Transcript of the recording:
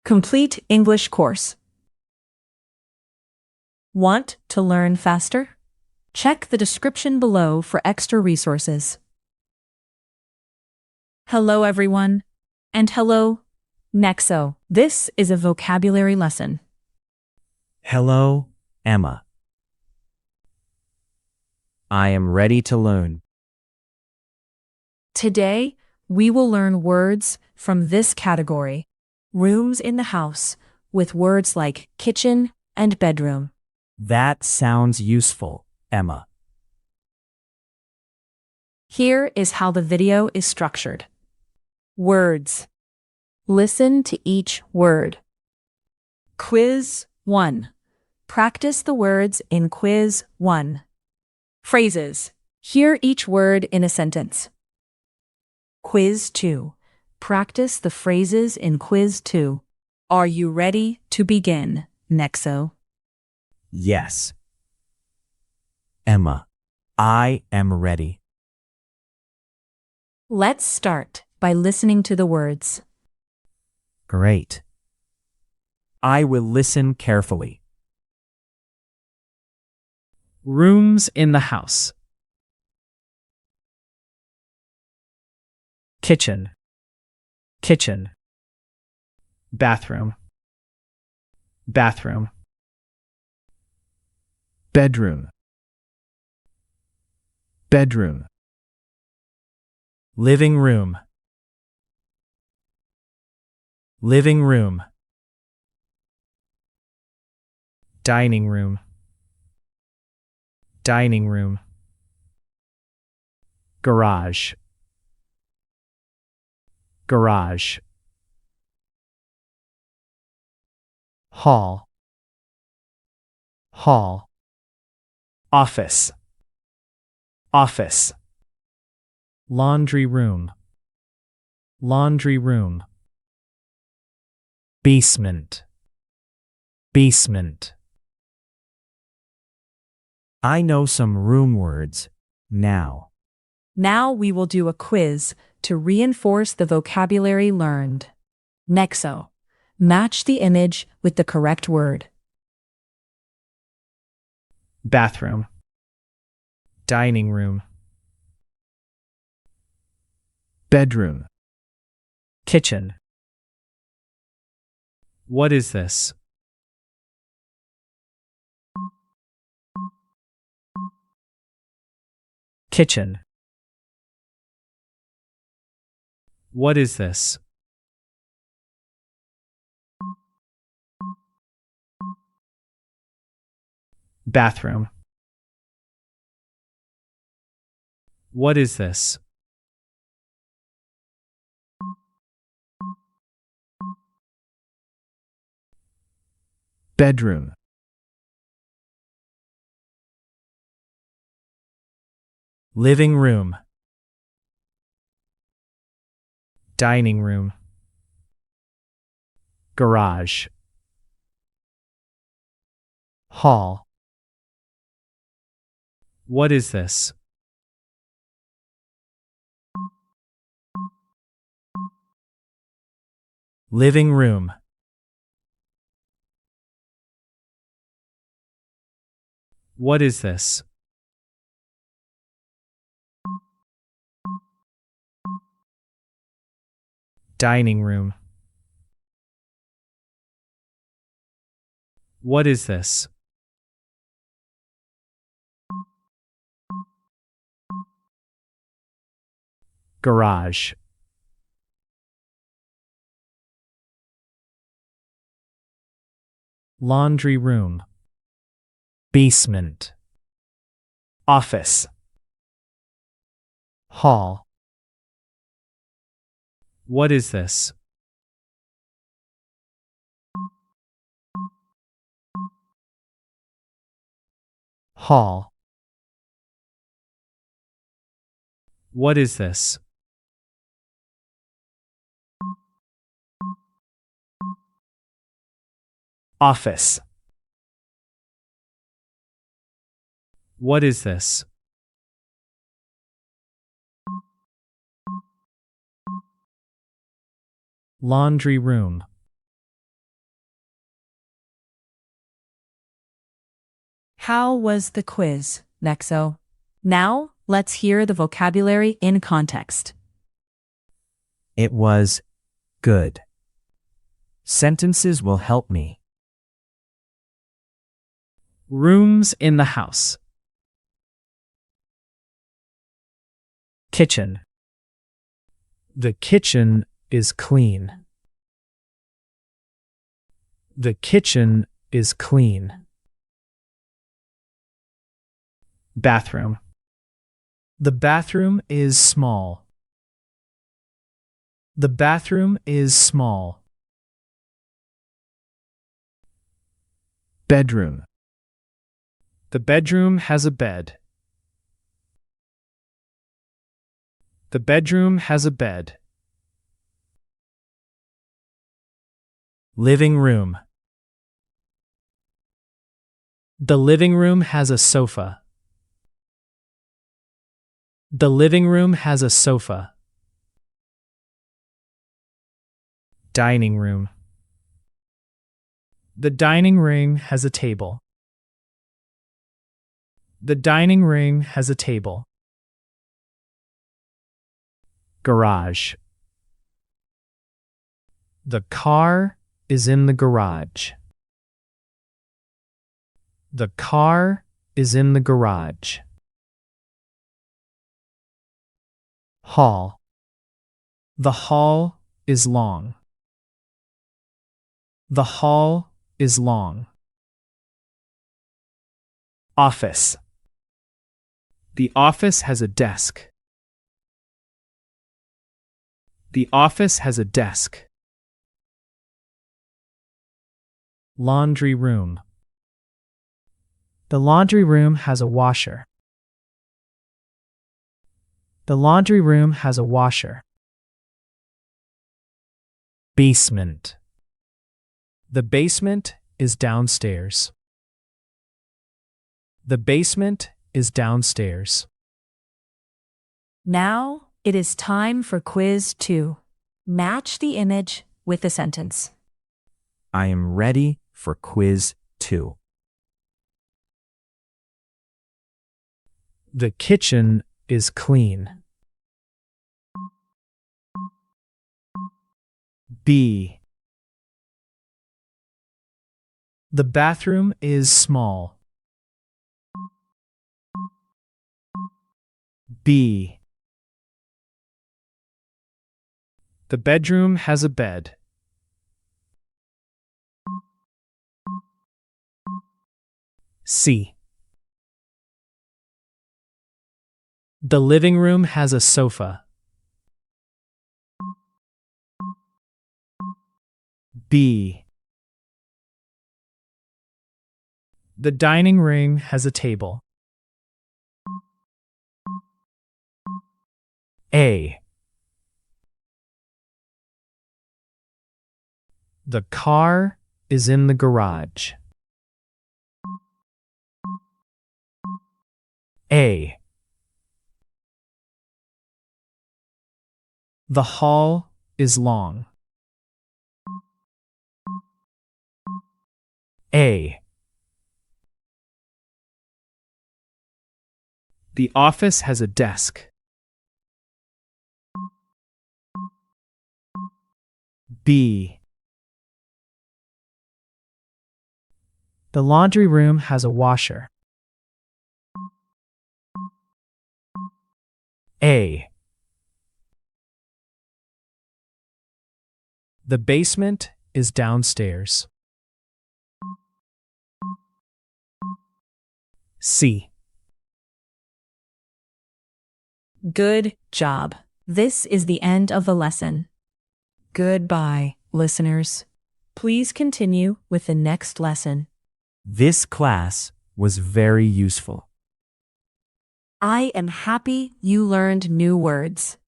Complete English course. Want to learn faster? Check the description below for extra resources. Hello everyone, and hello, Nexo. This is a vocabulary lesson. Hello, Emma. I am ready to learn. Today, we will learn words from this category. Rooms in the house, with words like kitchen and bedroom. That sounds useful, Emma. Here is how the video is structured. Words. Listen to each word. Quiz 1. Practice the words in Quiz 1. Phrases. Hear each word in a sentence. Quiz 2. Practice the phrases in Quiz 2. Are you ready to begin, Nexo? Yes. Emma, I am ready. Let's start by listening to the words. Great. I will listen carefully. Rooms in the house. Kitchen. Kitchen. Bathroom. Bathroom. Bedroom. Bedroom. Living room. Living room. Dining room. Dining room. Garage. Garage. Hall. Hall. Office. Office. Laundry room. Laundry room. Basement. Basement. I know some room words now. Now we will do a quiz to reinforce the vocabulary learned. Nexo. Match the image with the correct word. Bathroom. Dining room. Bedroom. Kitchen. What is this? Kitchen. What is this? Bathroom. What is this? Bedroom. Living room. Dining room. Garage. Hall. What is this? Living room. What is this? Dining room. What is this? Garage. Laundry room. Basement. Office. Hall. What is this? Hall. What is this? Office. What is this? Laundry room. How was the quiz, Nexo? Now, let's hear the vocabulary in context. It was good. Sentences will help me. Rooms in the house. Kitchen. The kitchen is clean. The kitchen is clean. Bathroom. The bathroom is small. The bathroom is small. Bedroom. The bedroom has a bed. The bedroom has a bed. Living room. The living room has a sofa. The living room has a sofa. Dining room. The dining room has a table. The dining room has a table. Garage. The car is in the garage. The car is in the garage. Hall. The hall is long. The hall is long. Office. The office has a desk. The office has a desk. Laundry room. The laundry room has a washer. The laundry room has a washer. Basement. The basement is downstairs. The basement is downstairs. Now, it is time for quiz 2. Match the image with the sentence. I am ready for quiz 2. The kitchen is clean. B. The bathroom is small. B. The bedroom has a bed. C. The living room has a sofa. B. The dining room has a table. A. The car is in the garage. A. The hall is long. A. The office has a desk. B. The laundry room has a washer. A. The basement is downstairs. C. Good job. This is the end of the lesson. Goodbye, listeners. Please continue with the next lesson. This class was very useful. I am happy you learned new words.